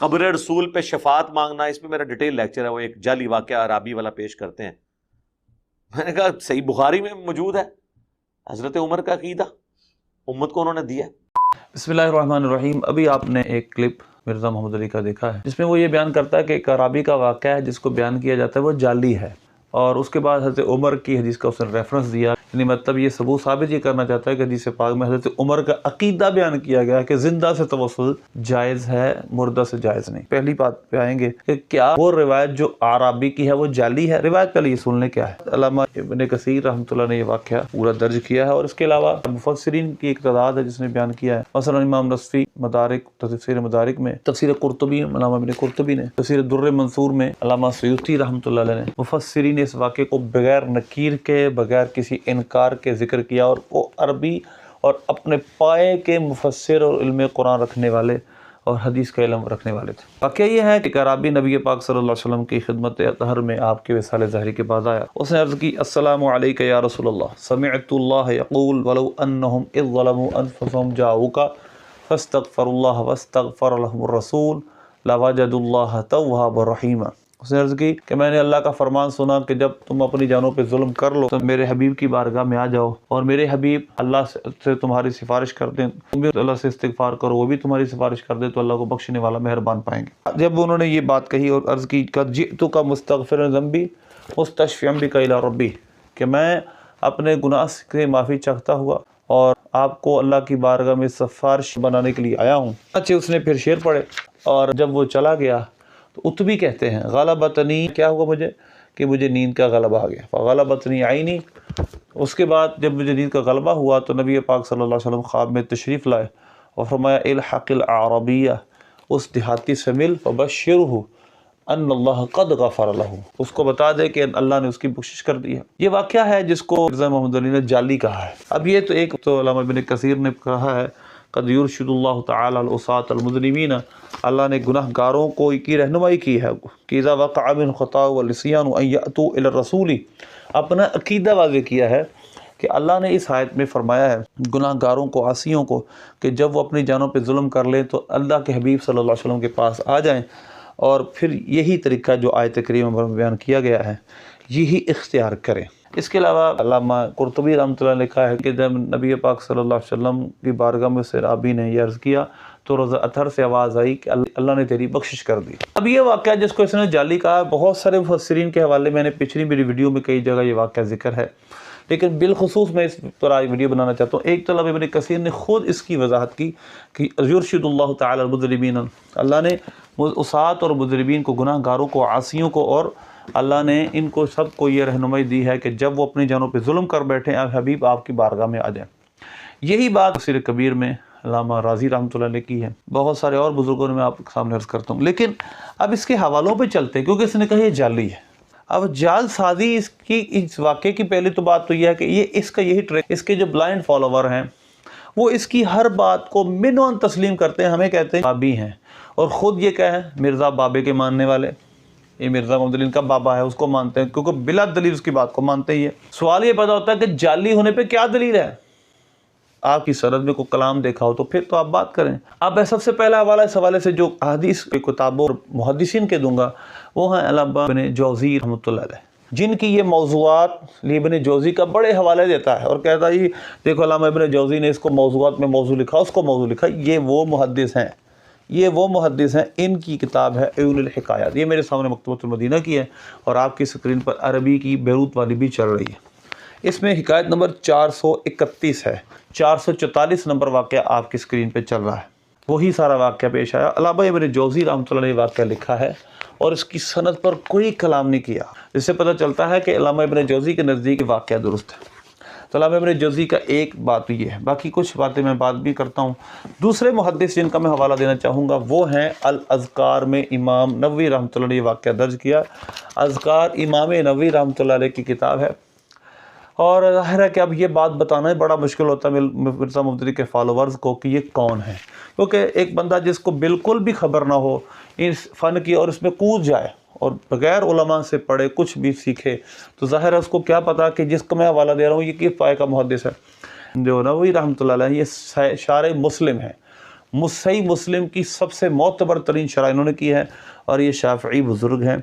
قبر رسول پہ شفاعت مانگنا، اس پہ میرا ڈیٹیل لیکچر ہے، وہ ایک جعلی واقعہ عرابی والا پیش کرتے ہیں۔ میں نے کہا صحیح بخاری میں موجود ہے حضرت عمر کا عقیدہ، امت کو انہوں نے دیا۔ بسم اللہ الرحمن الرحیم۔ ابھی آپ نے ایک کلپ مرزا محمد علی کا دیکھا ہے جس میں وہ یہ بیان کرتا ہے کہ ایک عرابی کا واقعہ ہے جس کو بیان کیا جاتا ہے وہ جعلی ہے، اور اس کے بعد حضرت عمر کی حدیث کا اس نے ریفرنس دیا، یعنی مطلب یہ ثبوت ثابت یہ کرنا چاہتا ہے کہ حدیث پاک میں حضرت عمر کا عقیدہ بیان کیا گیا کہ زندہ سے توسل جائز ہے، مردہ سے جائز نہیں۔ پہلی بات پہ آئیں گے کہ کیا وہ روایت جو عرابی کی ہے وہ جعلی ہے؟ روایت پہلے یہ سن لیں کیا ہے۔ علامہ ابن کثیر رحمۃ اللہ نے یہ واقعہ پورا درج کیا ہے، اور اس کے علاوہ مفسرین کی ایک تعداد ہے جس نے بیان کیا ہے، مثلا امام نصفی مدارک تفسیر مدارک میں، تفسیر قرطبی علامہ ابن قرطبی نے، تفسیر در منصور میں علامہ سیوطی رحمۃ اللہ علیہ نے، مفسرین اس واقعے کو بغیر نکیر کے، بغیر کسی انکار کے ذکر کیا، اور وہ عربی اور اپنے پائے کے مفسر اور علم قرآن رکھنے والے اور حدیث کا علم رکھنے والے تھے۔ واقعہ یہ ہے کہ عرابی نبی پاک صلی اللہ علیہ وسلم کی خدمت اطہر میں آپ کے وصال ظاہری کے بعد آیا۔ اس نے عرض کی السلام علیک یا رسول اللہ، سمعت اللہ یقول ولو انہم اذ ظلموا انفسهم جاؤک فاستغفر اللہ واستغفر لهم الرسول لوجدوا اللہ توابا رحیما۔ اس نے عرض کی کہ میں نے اللہ کا فرمان سنا کہ جب تم اپنی جانوں پہ ظلم کر لو تو میرے حبیب کی بارگاہ میں آ جاؤ، اور میرے حبیب اللہ سے تمہاری سفارش کر دیں، تم بھی اللہ سے استغفار کرو، وہ بھی تمہاری سفارش کر دے تو اللہ کو بخشنے والا مہربان پائیں گے۔ جب انہوں نے یہ بات کہی اور عرض کی قد جئتک مستغفرا ذنبی مستشفعا بک الی ربی، کہ میں اپنے گناہ سے معافی چاہتا ہوا اور آپ کو اللہ کی بارگاہ میں سفارش بنانے کے لیے آیا ہوں۔ اچھا، اس نے پھر شعر پڑھے، اور جب وہ چلا گیا تو اتبی کہتے ہیں غلبتنی، کیا ہوا مجھے کہ مجھے نیند کا غلبہ آ گیا، فغلبتنی عینی۔ اس کے بعد جب مجھے نیند کا غلبہ ہوا تو نبی پاک صلی اللہ علیہ وسلم خواب میں تشریف لائے اور فرمایا الحق العربیہ، اس دیہاتی سے مل، فبشرہ ان اللہ قد غفر لہ، اس کو بتا دے کہ اللہ نے اس کی بخشش کر دی ہے۔ یہ واقعہ ہے جس کو مرزا محمد علی نے جعلی کہا ہے۔ اب یہ تو ایک تو علامہ ابن کثیر نے کہا ہے قد یرشد اللہ تعالی العصاة المذنبین، اللہ نے گناہ گاروں کو کی رہنمائی کی ہے کہ اذا وقع من خطا والنسیان ان یأتوا الی الرسول، اپنا عقیدہ واضح کیا ہے کہ اللہ نے اس آیت میں فرمایا ہے گناہ گاروں کو، عاصیوں کو، کہ جب وہ اپنی جانوں پہ ظلم کر لیں تو اللہ کے حبیب صلی اللہ علیہ وسلم کے پاس آ جائیں، اور پھر یہی طریقہ جو آیت کریمہ میں بیان کیا گیا ہے یہی اختیار کریں۔ اس کے علاوہ علامہ قرطبی رحمۃ اللہ نے لکھا ہے کہ جب نبی پاک صلی اللہ علیہ وسلم کی بارگاہ میں سے عرابی نے یہ عرض کیا تو روزہ اطہر سے آواز آئی کہ اللہ نے تیری بخشش کر دی۔ اب یہ واقعہ جس کو اس نے جعلی کہا، بہت سارے مفسرین کے حوالے میں نے پچھلی میری ویڈیو میں کئی جگہ یہ واقعہ ذکر ہے، لیکن بالخصوص میں اس پر آج ویڈیو بنانا چاہتا ہوں۔ ایک طلب ابن کثیر نے خود اس کی وضاحت کی کہ یرشد اللہ تعالی المذنبین، اللہ نے عصاة اور مذنبین کو، گناہ گاروں کو، عاصیوں کو، اور اللہ نے ان کو سب کو یہ رہنمائی دی ہے کہ جب وہ اپنی جانوں پہ ظلم کر بیٹھیں آپ حبیب آپ کی بارگاہ میں آ جائیں۔ یہی بات تفسیر کبیر میں علامہ رازی رحمۃ اللہ نے کی ہے، بہت سارے اور بزرگوں نے میں آپ کے سامنے عرض کرتا ہوں، لیکن اب اس کے حوالوں پہ چلتے ہیں کیونکہ اس نے کہا یہ جعلی ہے۔ اب جعل سازی اس واقعے کی پہلی تو بات تو یہ ہے کہ یہ اس کا یہی ٹریک، اس کے جو بلائنڈ فالوور ہیں وہ اس کی ہر بات کو منون تسلیم کرتے ہیں، ہمیں کہتے ہیں بابی ہیں، اور خود یہ کہے مرزا بابے کے ماننے والے، یہ مرزا محمد علی کا بابا ہے اس کو مانتے ہیں کیونکہ بلا دلیل اس کی بات کو مانتے ہی ہے۔ سوال یہ پیدا ہوتا ہے کہ جعلی ہونے پہ کیا دلیل ہے؟ آپ کی سند میں کوئی کلام دیکھا ہو تو پھر تو آپ بات کریں۔ اب میں سب سے پہلا حوالہ اس حوالے سے جو حدیث کی کتابوں اور محدثین کے دوں گا وہ ہیں علامہ ابن جوزی رحمۃ اللہ علیہ، جن کی یہ موضوعات ابن جوزی کا بڑے حوالے دیتا ہے اور کہتا ہے دیکھو علامہ ابن جوزی نے اس کو موضوعات میں موضوع لکھا، اس کو موضوع لکھا۔ یہ وہ محدث ہیں، یہ وہ محدث ہیں، ان کی کتاب ہے عیون الحکایات، یہ میرے سامنے مکتبۃ المدینہ کی ہے اور آپ کی سکرین پر عربی کی بیروت والی بھی چل رہی ہے۔ اس میں حکایت نمبر 431 ہے، 444 نمبر واقعہ آپ کی سکرین پہ چل رہا ہے، وہی سارا واقعہ پیش آیا۔ علامہ ابن جوزی رحمۃ اللہ نے واقعہ لکھا ہے اور اس کی سند پر کوئی کلام نہیں کیا، جس سے پتہ چلتا ہے کہ علامہ ابن جوزی کے نزدیک واقعہ درست ہے۔ تو علامہ ابن جوزی کا ایک بات یہ ہے، باقی کچھ باتیں میں بات بھی کرتا ہوں۔ دوسرے محدث جن کا میں حوالہ دینا چاہوں گا وہ ہیں الاذکار میں امام نووی رحمۃ اللہ نے یہ واقعہ درج کیا۔ اذکار امام نووی رحمۃ اللہ علیہ کی کتاب ہے، اور ظاہر ہے کہ اب یہ بات بتانا ہی بڑا مشکل ہوتا ہے مرزا محمد علی کے فالوورز کو کہ یہ کون ہے، کیونکہ ایک بندہ جس کو بالکل بھی خبر نہ ہو اس فن کی اور اس میں کود جائے اور بغیر علماء سے پڑھے کچھ بھی سیکھے تو ظاہر ہے اس کو کیا پتا کہ جس کو میں حوالہ دے رہا ہوں یہ کس پائے کا محدث ہے۔ جو نووی رحمۃ اللہ علیہ یہ شارح مسلم ہے، صحیح مسلم کی سب سے معتبر ترین شرح انہوں نے کی ہے، اور یہ شافعی بزرگ ہیں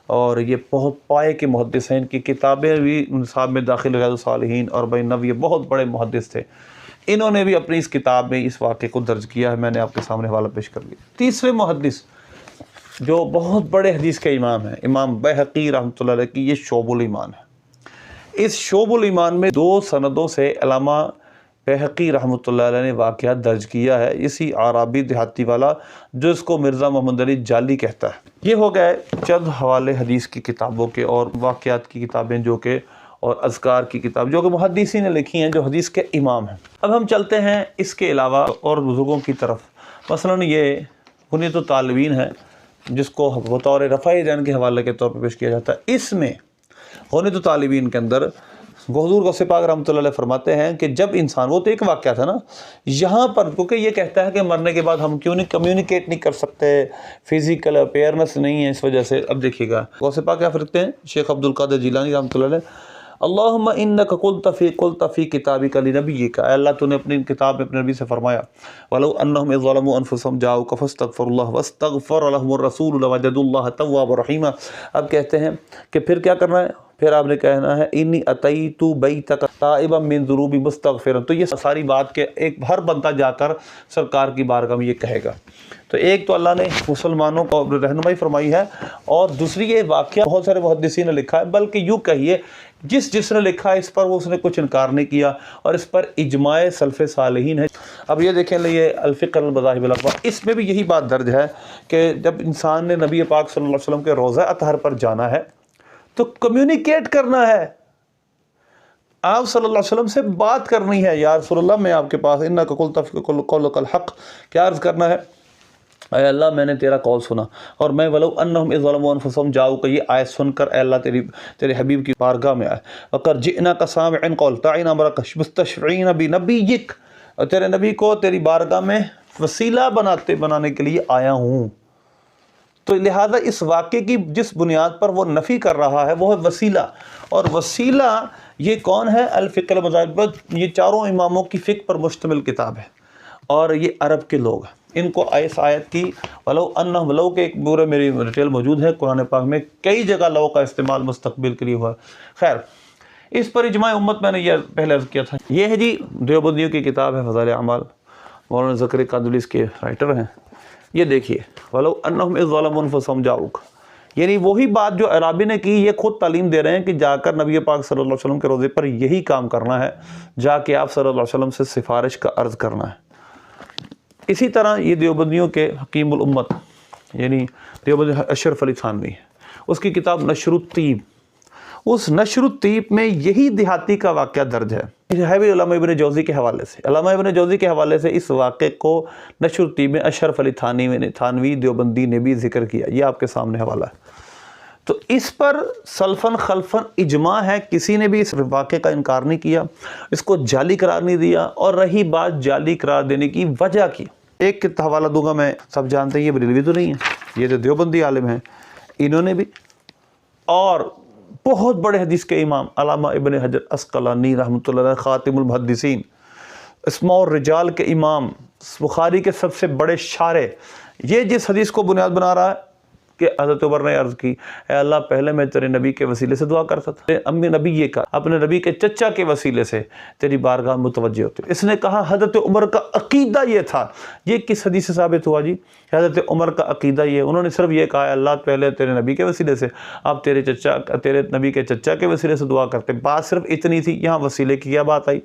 اور یہ بہت پائے کے محدث ہیں، ان کی کتابیں بھی نصاب میں داخل ریاض الصالحین اور بین نووی، یہ بہت بڑے محدث تھے، انہوں نے بھی اپنی اس کتاب میں اس واقعے کو درج کیا ہے، میں نے آپ کے سامنے حوالہ پیش کر لیا۔ تیسرے محدث جو بہت بڑے حدیث کے امام ہیں، امام بیہقی رحمۃ اللہ علیہ کی یہ شعب الایمان ہے۔ اس شعب الایمان میں 2 سندوں سے علامہ بیہقی رحمۃ اللہ علیہ نے واقعات درج کیا ہے، اسی عرابی دیہاتی والا جو اس کو مرزا محمد علی جعلی کہتا ہے۔ یہ ہو گئے چند حوالے حدیث کی کتابوں کے اور واقعات کی کتابیں جو کہ اور اذکار کی کتاب جو کہ محدثین نے لکھی ہیں، جو حدیث کے امام ہیں۔ اب ہم چلتے ہیں اس کے علاوہ اور بزرگوں کی طرف، مثلا یہ بنیۃ الطالبین ہے جس کو بطور رفع یدین کے حوالے کے طور پر پیش کیا جاتا ہے۔ اس میں بنیۃ الطالبین کے اندر حضور غوث پاک رحمۃ اللہ علیہ فرماتے ہیں کہ جب انسان، وہ تو ایک واقعہ تھا نا یہاں پر، کیونکہ یہ کہتا ہے کہ مرنے کے بعد ہم کیوں نہیں کمیونیکیٹ نہیں کر سکتے، فزیکل اپیئرنس نہیں ہے اس وجہ سے۔ اب دیکھیے گا غوث پاک کیا فرماتے ہیں، شیخ عبد القادر جیلانی رحمۃ اللہ علیہ، اللہم انک قلت فی کتابک لنبیک، اے اللہ تو نے اپنی کتاب میں اپنے نبی سے فرمایا، ولو انہم اذ ظلموا انفسہم جاؤک فاستغفروا اللہ واستغفر لهم الرسول لوجدوا اللہ توابا رحیما۔ اب کہتے ہیں کہ پھر کیا کرنا ہے، پھر آپ نے کہنا ہے انی اتیت بیتک تائبا من ذنوبی مستغفرا۔ تو یہ ساری بات کہ ایک ہر بندہ جا کر سرکار کی بارگاہ میں یہ کہے گا۔ تو ایک تو اللہ نے مسلمانوں کو رہنمائی فرمائی ہے، اور دوسری یہ واقعہ بہت سارے محدثین نے لکھا ہے، بلکہ یوں کہیے جس نے لکھا ہے اس پر وہ اس نے کچھ انکار نہیں کیا، اور اس پر اجماع سلف صالحین ہے۔ اب یہ دیکھیں یہ الفقہ المذاہب الاربعہ، اس میں بھی یہی بات درج ہے کہ جب انسان نے نبی پاک صلی اللہ علیہ وسلم کے روضہ اطہر پر جانا ہے تو کمیونیکیٹ کرنا ہے، آپ صلی اللہ علیہ وسلم سے بات کرنی ہے، یا رسول اللہ میں آپ کے پاس انک قلت فی قولک الحق، کیا عرض کرنا ہے، اے اللہ میں نے تیرا قول سنا، اور میں ولو انہم اذ ظلموا انفسہم جاؤک، یہ آیت سن کر اے اللہ تیرے حبیب کی بارگاہ میں آئے، وقد جئناک سامعا قلتعین امرک مستشفعین بنبیک، اور تیرے نبی کو تیری بارگاہ میں وسیلہ بنانے کے لیے آیا ہوں۔ تو لہٰذا اس واقعے کی جس بنیاد پر وہ نفی کر رہا ہے وہ ہے وسیلہ، اور وسیلہ یہ کون ہے، الفقہ المذاہب، یہ چاروں اماموں کی فقہ پر مشتمل کتاب ہے، اور یہ عرب کے لوگ ہیں، ان کو اس آیت کی ولو انہم، لو کے ایک پورے میری ڈیٹیل موجود ہے قرآن پاک میں، کئی جگہ لو کا استعمال مستقبل کے لیے ہوا ہے۔ خیر، اس پر اجماع امت میں نے یہ پہلے عرض کیا تھا۔ یہ ہے جی دیوبندیوں کی کتاب ہے فضائل اعمال، مولانا زکریا قادری اس کے رائٹر ہیں۔ یہ دیکھیے ولو انہم اذ ظلموا انفسہم جاؤک، یعنی وہی بات جو عرابی نے کی، یہ خود تعلیم دے رہے ہیں کہ جا کر نبی پاک صلی اللہ علیہ وسلم کے روضے پر یہی کام کرنا ہے، جا کے آپ صلی اللہ علیہ وسلم سے سفارش کا عرض کرنا ہے۔ اسی طرح یہ دیوبندیوں کے حکیم الامت یعنی دیوبندی اشرف علی تھانوی ہے، اس کی کتاب نشر الطیب، اس نشر الطیب میں یہی دیہاتی کا واقعہ درج ہے بھی علامہ ابن جوزی کے حوالے سے۔ علامہ ابن جوزی کے حوالے سے اس واقعے کو نشر الطیب میں اشرف علی تھانوی دیوبندی نے بھی ذکر کیا، یہ آپ کے سامنے حوالہ ہے۔ تو اس پر سلفن خلفن اجماع ہے، کسی نے بھی اس واقعے کا انکار نہیں کیا، اس کو جعلی قرار نہیں دیا۔ اور رہی بات جعلی قرار دینے کی وجہ کی، ایک حوالہ دوں گا، میں سب جانتے ہیں یہ بریلوی تو نہیں ہے، یہ تو دیوبندی عالم ہیں، انہوں نے بھی، اور بہت بڑے حدیث کے امام علامہ ابن حجر عسقلانی رحمۃ اللہ علیہ، خاتم المحدثین، اسماء الرجال کے امام، بخاری کے سب سے بڑے شارح، یہ جس حدیث کو بنیاد بنا رہا ہے کہ حضرت عمر نے عرض کی، اے اللہ پہلے میں تیرے نبی کے وسیلے سے دعا کرتا تھا، امی نبی یہ کہا اپنے نبی کے چچا کے وسیلے سے تیری بارگاہ متوجہ ہوتے۔ اس نے کہا حضرت عمر کا عقیدہ یہ تھا، یہ کس حدیث سے ثابت ہوا جی؟ حضرت عمر کا عقیدہ یہ، انہوں نے صرف یہ کہا اللہ پہلے تیرے نبی کے وسیلے سے، آپ تیرے نبی کے چچا کے وسیلے سے دعا کرتے، بات صرف اتنی تھی، یہاں وسیلے کی کیا بات آئی؟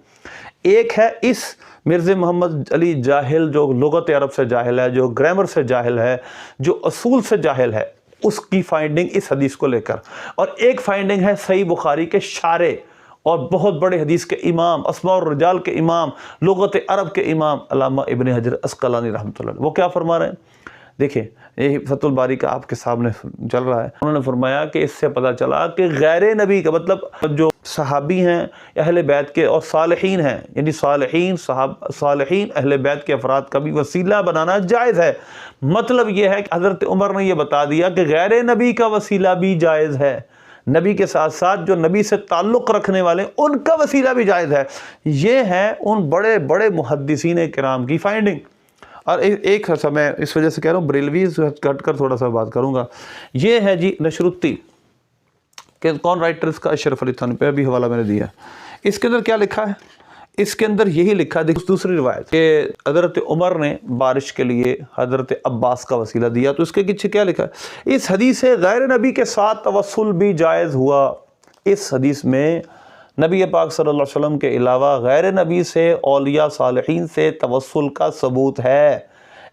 ایک ہے اس مرزا محمد علی جاہل جو لغت عرب سے جاہل ہے، جو گرامر سے جاہل ہے، جو اصول سے جاہل ہے، اس کی فائنڈنگ اس حدیث کو لے کر، اور ایک فائنڈنگ ہے صحیح بخاری کے شارح اور بہت بڑے حدیث کے امام، اسماء الرجال کے امام، لغت عرب کے امام علامہ ابن حجر عسقلانی رحمۃ اللہ علیہ، وہ کیا فرما رہے ہیں؟ دیکھیں یہ فتح الباری کا آپ کے سامنے چل رہا ہے، انہوں نے فرمایا کہ اس سے پتہ چلا کہ غیر نبی کا مطلب جو صحابی ہیں اہل بیت کے اور صالحین ہیں، یعنی صالحین اہل بیت کے افراد کا بھی وسیلہ بنانا جائز ہے۔ مطلب یہ ہے کہ حضرت عمر نے یہ بتا دیا کہ غیر نبی کا وسیلہ بھی جائز ہے، نبی کے ساتھ ساتھ جو نبی سے تعلق رکھنے والے ان کا وسیلہ بھی جائز ہے۔ یہ ہے ان بڑے بڑے محدثین کرام کی فائنڈنگ۔ اور ایک میں اس وجہ سے کہہ رہا ہوں بریلوی کٹ کر تھوڑا سا بات کروں گا. یہ ہے جی نشرالدی کہ کون رائٹر اس کا؟ اشرف علی تھانوی پہ ابھی حوالہ میں نے دیا. اس کے اندر کیا لکھا ہے؟ اس کے اندر یہی لکھا ہے دوسری روایت کہ حضرت عمر نے بارش کے لیے حضرت عباس کا وسیلہ دیا. تو اس کے پیچھے کیا لکھا ہے؟ اس حدیث سے غیر نبی کے ساتھ توسل بھی جائز ہوا. اس حدیث میں نبی پاک صلی اللہ علیہ وسلم کے علاوہ غیر نبی سے، اولیاء صالحین سے توسل کا ثبوت ہے.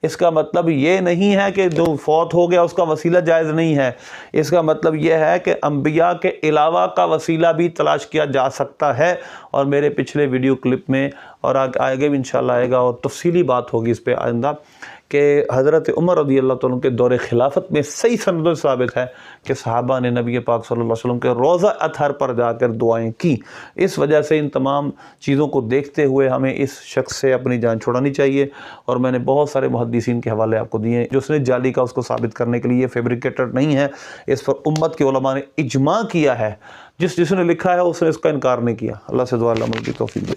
اس کا مطلب یہ نہیں ہے کہ جو فوت ہو گیا اس کا وسیلہ جائز نہیں ہے. اس کا مطلب یہ ہے کہ انبیاء کے علاوہ کا وسیلہ بھی تلاش کیا جا سکتا ہے. اور میرے پچھلے ویڈیو کلپ میں اور آگے بھی انشاءاللہ آئے گا اور تفصیلی بات ہوگی اس پہ آئندہ کہ حضرت عمر رضی اللہ تعالیٰ کے دور خلافت میں صحیح سندوں سے ثابت ہے کہ صحابہ نے نبی پاک صلی اللہ علیہ وسلم کے روضہ اطہر پر جا کر دعائیں کی. اس وجہ سے ان تمام چیزوں کو دیکھتے ہوئے ہمیں اس شخص سے اپنی جان چھڑانی چاہیے. اور میں نے بہت سارے محدثین کے حوالے آپ کو دیے ہیں جو اس نے جعلی کا اس کو ثابت کرنے کے لیے یہ فیبریکیٹڈ نہیں ہے. اس پر امت کے علماء نے اجماع کیا ہے. جس نے لکھا ہے اس نے اس کا انکار نہیں کیا. اللہ سے دعا اللہ ملک کی توفیق دے.